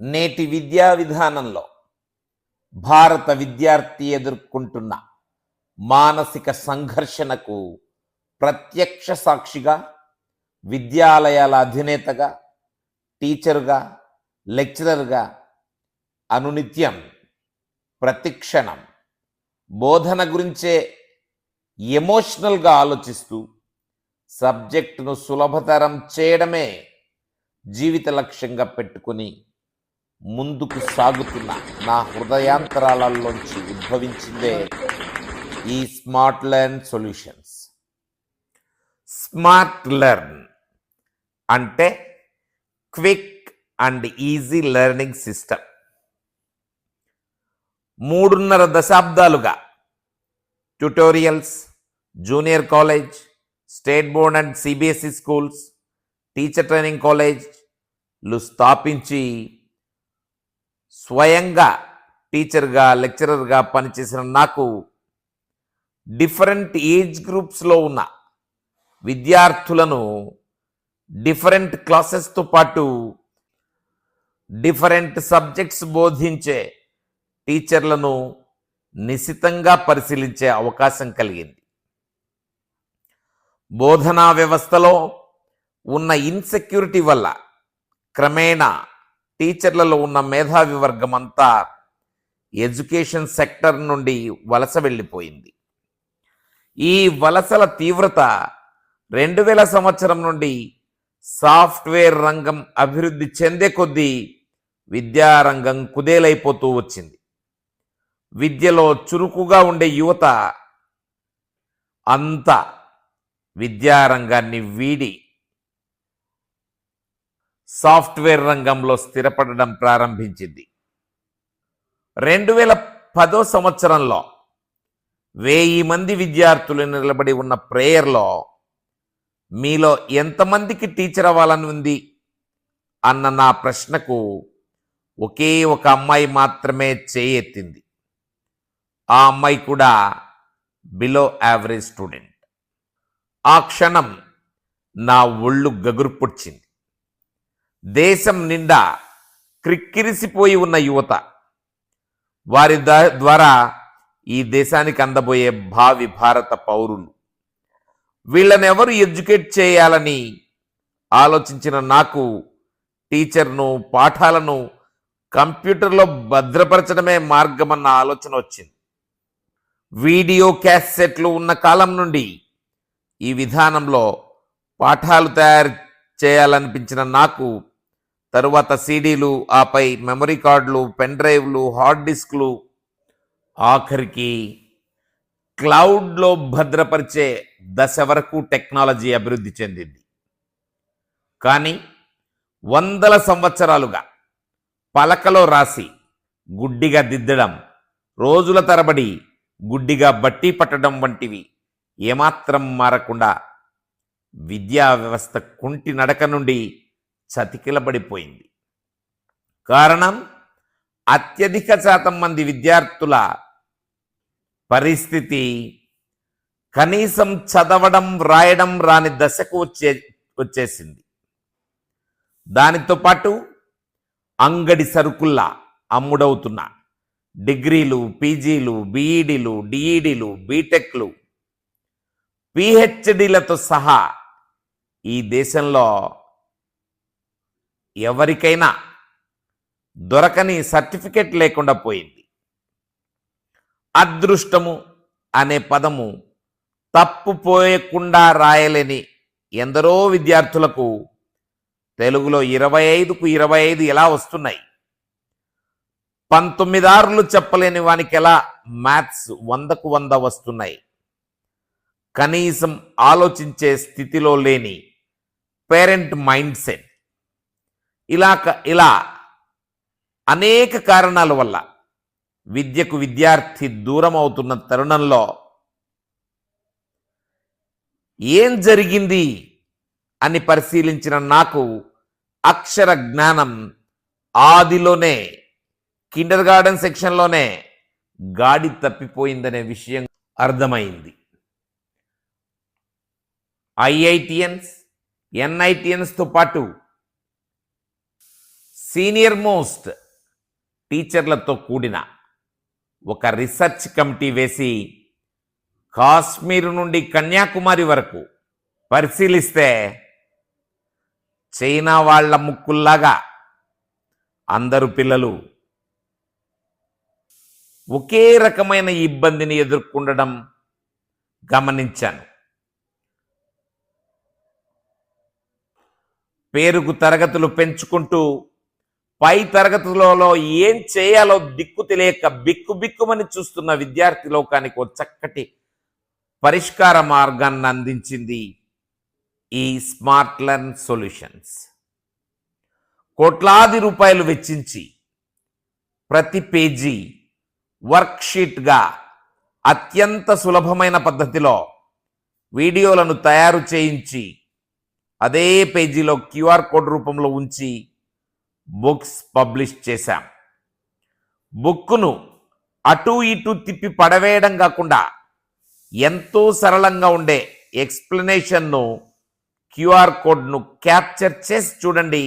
నేటి విద్యా విధానంలో భారత విద్యార్థి ఎదుర్కొంటున్న మానసిక సంఘర్షణకు ప్రత్యక్ష సాక్షిగా, విద్యాలయాల అధినేతగా, టీచరుగా, లెక్చరర్గా అనునిత్యం ప్రతిక్షణం బోధన గురించే ఎమోషనల్గా ఆలోచిస్తూ సబ్జెక్టును సులభతరం చేయడమే జీవిత లక్ష్యంగా పెట్టుకుని ముందుకు సాగుతున్న నా హృదయాంతరాలలోంచి ఉద్భవించిందే ఈ smart learn solutions. Smart learn అంటే quick and easy learning system. 3.5 దశాబ్దాలుగా tutorials, junior college, state board and CBSE schools, teacher training కాలేజ్లు స్థాపించి స్వయంగా టీచర్గా, లెక్చరర్గా పనిచేసిన నాకు డిఫరెంట్ ఏజ్ గ్రూప్స్లో ఉన్న విద్యార్థులను డిఫరెంట్ క్లాసెస్తో పాటు డిఫరెంట్ సబ్జెక్ట్స్ బోధించే టీచర్లను నిశితంగా పరిశీలించే అవకాశం కలిగింది. బోధనా వ్యవస్థలో ఉన్న ఇన్సెక్యూరిటీ వల్ల క్రమేణా టీచర్లలో ఉన్న మేధావి వర్గం అంతా ఎడ్యుకేషన్ సెక్టర్ నుండి వలస వెళ్ళిపోయింది. ఈ వలసల తీవ్రత 2000 సంవత్సరం నుండి సాఫ్ట్వేర్ రంగం అభివృద్ధి చెందే కొద్దీ విద్యారంగం కుదేలైపోతూ వచ్చింది. విద్యలో చురుకుగా ఉండే యువత అంతా విద్యారంగాన్ని వీడి సాఫ్ట్వేర్ రంగంలో స్థిరపడడం ప్రారంభించింది. 2010 సంవత్సరంలో 1000 మంది విద్యార్థులు నిలబడి ఉన్న ప్రేయర్లో మీలో ఎంతమందికి టీచర్ అవ్వాలని ఉంది అన్న నా ప్రశ్నకు ఒకే ఒక అమ్మాయి మాత్రమే చేయెత్తింది. ఆ అమ్మాయి కూడా బిలో యావరేజ్ స్టూడెంట్. ఆ క్షణం నా ఒళ్ళు గగురు పుచ్చింది. దేశం నిండా క్రిక్కిరిసిపోయి ఉన్న యువత, వారి ద్వారా ఈ దేశానికి అందబోయే భావి భారత పౌరులు, వీళ్ళని ఎవరు ఎడ్యుకేట్ చేయాలని ఆలోచించిన నాకు టీచర్ను, పాఠాలను కంప్యూటర్లో భద్రపరచడమే మార్గమన్న ఆలోచన వచ్చింది. వీడియో క్యాసెట్లు ఉన్న కాలం నుండి ఈ విధానంలో పాఠాలు తయారు చేయాలనిపించిన నాకు తరువాత సీడీలు, ఆపై మెమరీ కార్డులు, పెన్ డ్రైవ్లు, హార్డ్ డిస్క్లు, ఆఖరికి క్లౌడ్లో భద్రపరిచే దశ వరకు టెక్నాలజీ అభివృద్ధి చెందింది. కానీ 100 సంవత్సరాలుగా పలకలో రాసి గుడ్డిగా దిద్దడం, రోజుల తరబడి గుడ్డిగా బట్టి పట్టడం వంటివి ఏమాత్రం మారకుండా విద్యా వ్యవస్థ కుంటి నడక నుండి చతికిలబడిపోయింది. కారణం, అత్యధిక శాతం మంది విద్యార్థుల పరిస్థితి కనీసం చదవడం, రాయడం రాని దశకు వచ్చేసింది. దానితో పాటు అంగడి సరుకుల్లా అమ్ముడవుతున్న డిగ్రీలు, పీజీలు, బీఈడీలు, డిఈడీలు, బీటెక్లు, పిహెచ్డీలతో సహా ఈ దేశంలో ఎవరికైనా దొరకని సర్టిఫికెట్ లేకుండా పోయింది. అదృష్టము అనే పదము తప్పుపోయకుండా రాయలేని ఎందరో విద్యార్థులకు తెలుగులో 25కు 25 ఎలా వస్తున్నాయి? 19 ఆరులు చెప్పలేని వానికి ఎలా మ్యాథ్స్ 100కు 100 వస్తున్నాయి? కనీసం ఆలోచించే స్థితిలో లేని పేరెంట్ మైండ్ సెట్, ఇలా అనేక కారణాల వల్ల విద్యకు విద్యార్థి దూరం అవుతున్న తరుణంలో ఏం జరిగింది అని పరిశీలించిన నాకు అక్షర జ్ఞానం ఆదిలోనే, కిండర్ గార్డెన్ సెక్షన్లోనే గాడి తప్పిపోయిందనే విషయం అర్థమైంది. ఐఐటిఎన్స్, ఎన్ఐటిఎన్స్తో పాటు సీనియర్ మోస్ట్ టీచర్లతో కూడిన ఒక రీసెర్చ్ కమిటీ వేసి కాశ్మీర్ నుండి కన్యాకుమారి వరకు పరిశీలిస్తే చైనా వాళ్ళ ముక్కుల్లాగా అందరు పిల్లలు ఒకే రకమైన ఇబ్బందిని ఎదుర్కొనడం గమనించాను. పేరుకు తరగతులు పెంచుకుంటూ పై తరగతులలో ఏం చేయాలో దిక్కు తెలియక బిక్కుబిక్కుమని చూస్తున్న విద్యార్థి లోకానికి ఒక చక్కటి పరిష్కార మార్గాన్ని అందించింది ఈ స్మార్ట్ లెర్న్ సొల్యూషన్స్. కోట్లాది రూపాయలు వెచ్చించి ప్రతి పేజీ వర్క్షీట్గా అత్యంత సులభమైన పద్ధతిలో వీడియోలను తయారు చేయించి అదే పేజీలో క్యూఆర్ కోడ్ రూపంలో ఉంచి బుక్స్ పబ్లిష్ చేశాం. బుక్కును అటు ఇటు తిప్పి పడవేయడం కాకుండా ఎంతో సరళంగా ఉండే ఎక్స్ప్లెనేషన్ను క్యూఆర్ కోడ్ను క్యాప్చర్ చేసి చూడండి.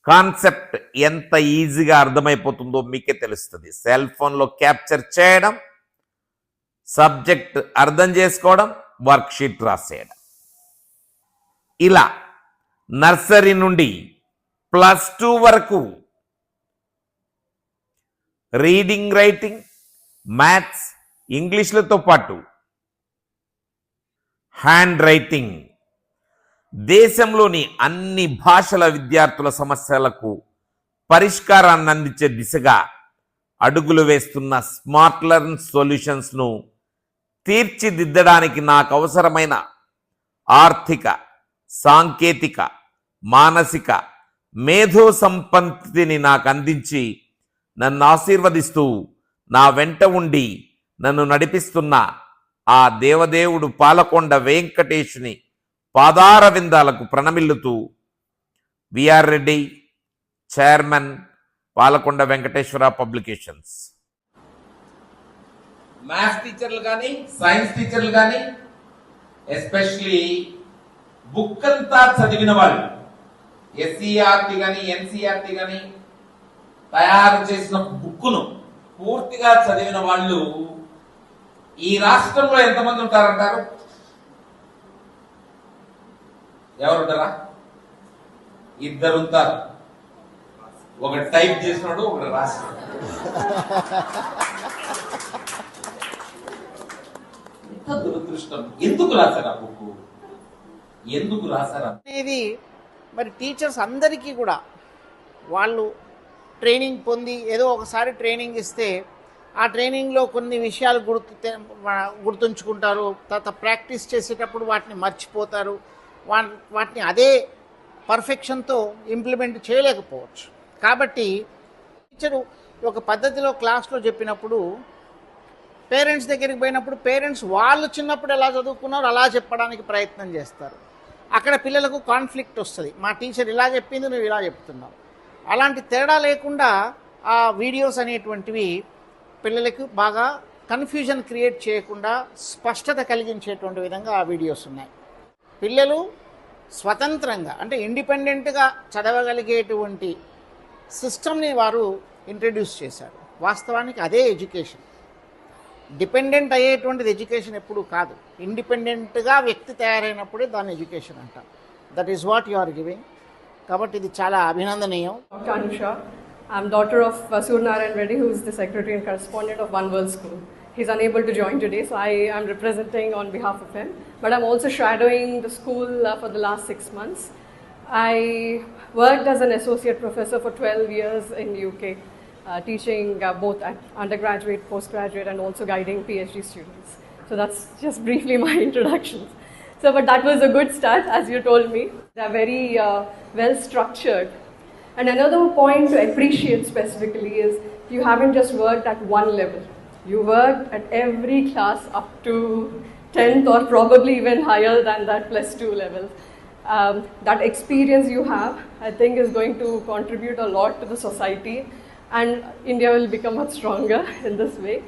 కాన్సెప్ట్ ఎంత ఈజీగా అర్థమైపోతుందో మీకే తెలుస్తుంది. సెల్ ఫోన్లో క్యాప్చర్ చేయడం, సబ్జెక్ట్ అర్థం చేసుకోవడం, వర్క్షీట్ రాసేయడం. ఇలా నర్సరీ నుండి +2 వరకు రీడింగ్, రైటింగ్, మ్యాథ్స్, ఇంగ్లీష్లతో పాటు హ్యాండ్ రైటింగ్, దేశంలోని అన్ని భాషల విద్యార్థుల సమస్యలకు పరిష్కారాన్ని అందించే దిశగా అడుగులు వేస్తున్న స్మార్ట్ లెర్న్ సొల్యూషన్స్ను తీర్చిదిద్దడానికి నాకు అవసరమైన ఆర్థిక, సాంకేతిక, మానసిక, మేధో సంపత్తిని నాకు అందించి నన్ను ఆశీర్వదిస్తూ నా వెంట ఉండి నన్ను నడిపిస్తున్న ఆ దేవదేవుడు పాలకొండ వెంకటేశుని పాదార విందాలకు ప్రణమిల్లుతూ V R Reddy, chairman, Palakonda Venkateswara publications. Maths టీచర్లు కానీ, సైన్స్ టీచర్లు కానీ, ఎస్పెషలీ బుక్ అంతా చదివిన వాళ్ళు, ఎస్సీఆర్టీ కానీ ఎన్సీఆర్టీ కానీ తయారు చేసిన బుక్కును పూర్తిగా చదివిన వాళ్ళు ఈ రాష్ట్రంలో ఎంతమంది ఉంటారంటారు? ఎవరుంటారా? 2 ఉంటారు. ఒకటి టైప్ చేసినాడు, ఒకటి రాసినాడు. ఎంత దురదృష్టం! ఎందుకు రాశారు ఆ బుక్? ఎందుకు రాశారు ఇది? మరి టీచర్స్ అందరికీ కూడా వాళ్ళు ట్రైనింగ్ పొంది ఏదో ఒకసారి ట్రైనింగ్ ఇస్తే ఆ ట్రైనింగ్లో కొన్ని విషయాలు గుర్తుంచుకుంటారు, తర్వాత ప్రాక్టీస్ చేసేటప్పుడు వాటిని మర్చిపోతారు, వాటిని అదే పర్ఫెక్షన్తో ఇంప్లిమెంట్ చేయలేకపోవచ్చు. కాబట్టి టీచరు ఒక పద్ధతిలో క్లాస్లో చెప్పినప్పుడు పేరెంట్స్ దగ్గరికి పోయినప్పుడు పేరెంట్స్ వాళ్ళు చిన్నప్పుడు ఎలా చదువుకున్నారో అలా చెప్పడానికి ప్రయత్నం చేస్తారు. అక్కడ పిల్లలకు కాన్ఫ్లిక్ట్ వస్తుంది. మా టీచర్ ఇలా చెప్పింది, నువ్వు ఇలా చెప్తున్నావు. అలాంటి తేడా లేకుండా ఆ వీడియోస్ అనేటువంటివి పిల్లలకు బాగా కన్ఫ్యూజన్ క్రియేట్ చేయకుండా స్పష్టత కలిగించేటువంటి విధంగా ఆ వీడియోస్ ఉన్నాయి. పిల్లలు స్వతంత్రంగా అంటే ఇండిపెండెంట్గా చదవగలిగేటువంటి సిస్టమ్ని వారు ఇంట్రడ్యూస్ చేశారు. వాస్తవానికి అదే ఎడ్యుకేషన్. డిపెండెంట్ అయ్యేటువంటిది ఎడ్యుకేషన్ ఎప్పుడు కాదు. ఇండిపెండెంట్గా వ్యక్తి తయారైనప్పుడే దాన్ని ఎడ్యుకేషన్ అంటాం. That is what you are giving. కాబట్టి ఇది చాలా అభినందనీయం. Anusha, I'm daughter of Suryanarayan Reddy, who is the secretary and correspondent of One World School. He's unable to join today, so I am representing on behalf of him. But I'm also shadowing the school for the last 6 months. I worked as an associate professor for 12 years in UK, teaching both at undergraduate, postgraduate, and also guiding PhD students. So that's just briefly my introductions. So, but that was a good start, as you told me. They're very well structured. And another point to appreciate specifically is you haven't just worked at one level. You worked at every class up to 10th or probably even higher than that +2 level. That experience you have, I think, is going to contribute a lot to the society, and India will become much stronger in this way.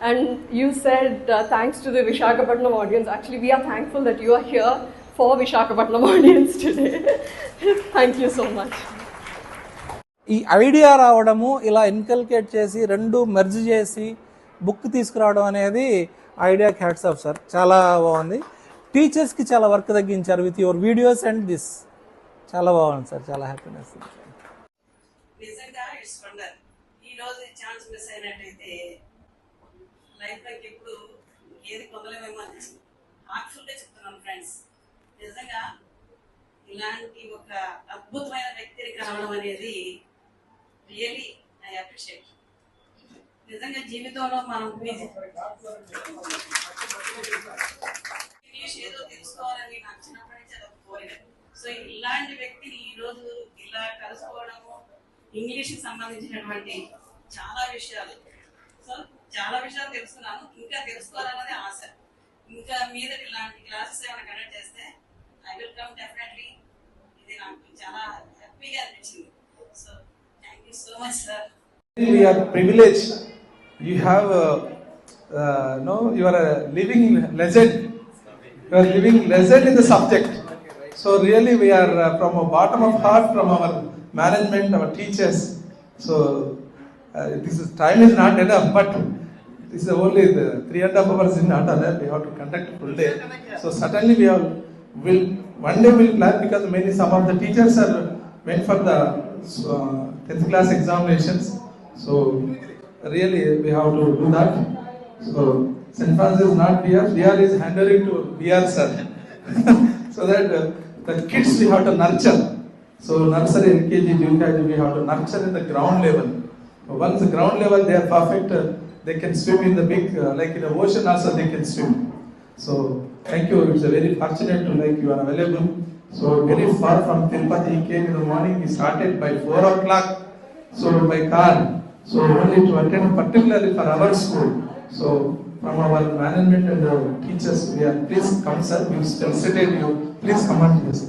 And you said thanks to the Visakhapatnam audience. Actually, we are thankful that you are here for Visakhapatnam audience today. Thank you so much. ఈ idea రావడము ఇలా inculcate చేసి రెండు merge చేసి book తీసుకురావడం అనేది ఐడియాకి hats off sir, చాలా బాగుంది. టీచర్స్కి చాలా వర్క్ తగ్గించారు with your videos and this. చాలా బాగుంది సార్, చాలా హ్యాపీనెస్. నిజంగా ఇట్స్ వండర్. ఈ రోజు ఛాన్స్ మిస్ అయినట్టయితే లైఫ్ లోకి ఎప్పుడు ఏది పొందలేమేమో అనిపిస్తుంది. హార్ట్ఫుల్గా చెప్తున్నాను ఫ్రెండ్స్, నిజంగా ఇలాంటి ఒక అద్భుతమైన వ్యక్తిని కలవడం అనేది రియలీ ఐ అప్రిషియేట్. నిజంగా జీవితంలో మనం ఇంగ్లీష్ ఏదో తెలుసుకోవాలని నాకు చిన్నప్పటి నుంచి అది కోరిక. సో ఇలాంటి వ్యక్తిని ఈరోజు ఇలా కలుసుకోవడము, ఇంగ్లీష్కి సంబంధించినటువంటి చాలా విషయాలు, సో చాలా విషయాలు తెలుసుకున్నాను. ఇంకా తెలుసుకోవాలన్నది ఆశ. ఇంకా మీద ఇలాంటి క్లాసెస్ ఏమైనా కండక్ట్ చేస్తే ఐ విల్ కమ్ డెఫినెట్లీ. ఇది నాకు చాలా హ్యాపీగా అనిపించింది. So thank you so much sir. We are privileged. You have, you are a living legend. You are living legend in the subject. So really, we are from a bottom of heart, from our management, our teachers. So this is time is not enough, but this is only the 3.5 hours is not enough. We have to conduct full day. So certainly will one day we'll plan, because some of the teachers are went for the 10th class examinations. So really we have to do that. So St. Francis is not here. VR is handling to VR sir. So that the kids we have to nurture. So nursery, LKG, UKG, we have to nurture in the ground level. Once the ground level they are perfect, they can swim in the big, like in the ocean also they can swim. So thank you. It's a very fortunate to you are available. So very far from Tirupati, he came in the morning. He started by 4 o'clock. So by car. So only to attend particularly for our school. So from our management and teachers, we are please come sir. We will facilitate you. Please come on to this.